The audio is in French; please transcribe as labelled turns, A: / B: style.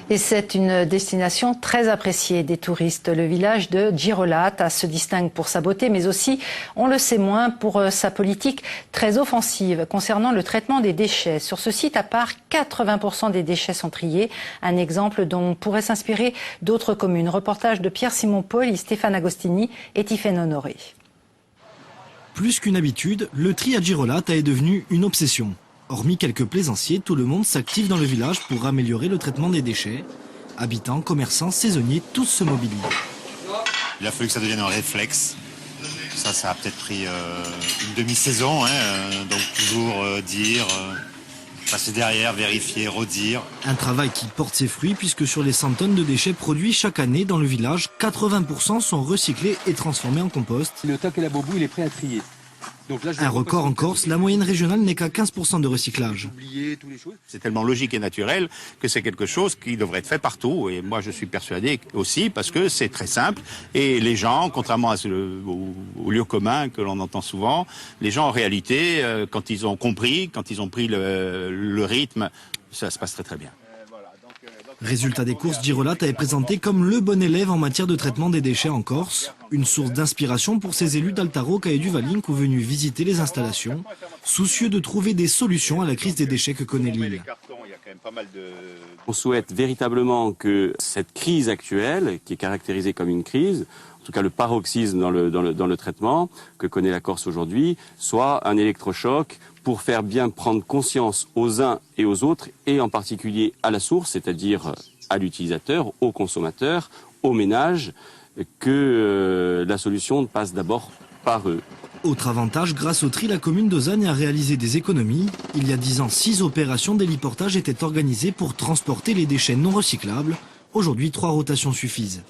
A: Et c'est une destination très appréciée des touristes. Le village de Girolata se distingue pour sa beauté, mais aussi, on le sait moins, pour sa politique très offensive concernant le traitement des déchets. Sur ce site, à part 80% des déchets sont triés. Un exemple dont pourraient s'inspirer d'autres communes. Reportage de Pierre-Simon Paul, Stéphane Agostini et Tiffaine Honoré.
B: Plus qu'une habitude, le tri à Girolata est devenu une obsession. Hormis quelques plaisanciers, tout le monde s'active dans le village pour améliorer le traitement des déchets. Habitants, commerçants, saisonniers, tous se mobilisent.
C: Il a fallu que ça devienne un réflexe. Ça a peut-être pris une demi-saison, donc toujours dire, passer derrière, vérifier, redire.
B: Un travail qui porte ses fruits puisque sur les 100 tonnes de déchets produits chaque année dans le village, 80% sont recyclés et transformés en compost.
D: Le toc et la bobou, il est prêt à trier. Donc là,
B: un record en Corse, la moyenne régionale n'est qu'à 15% de recyclage.
C: C'est tellement logique et naturel que c'est quelque chose qui devrait être fait partout. Et moi, je suis persuadé aussi parce que c'est très simple. Et les gens, contrairement au lieu commun que l'on entend souvent, les gens en réalité, quand ils ont compris, quand ils ont pris le rythme, ça se passe très très bien.
B: Résultat des courses, Girolata est présenté comme le bon élève en matière de traitement des déchets en Corse. Une source d'inspiration pour ces élus d'Altaroca et du Valinco venus visiter les installations, soucieux de trouver des solutions à la crise des déchets que connaît l'île.
E: On souhaite véritablement que cette crise actuelle, qui est caractérisée comme une crise, en tout cas le paroxysme dans le traitement que connaît la Corse aujourd'hui, soit un électrochoc pour faire bien prendre conscience aux uns et aux autres, et en particulier à la source, c'est-à-dire à l'utilisateur, au consommateur, au ménage, que la solution passe d'abord par eux.
B: Autre avantage, grâce au tri, la commune d'Auzagne a réalisé des économies. Il y a 10 ans, 6 opérations d'héliportage étaient organisées pour transporter les déchets non recyclables. Aujourd'hui, 3 rotations suffisent.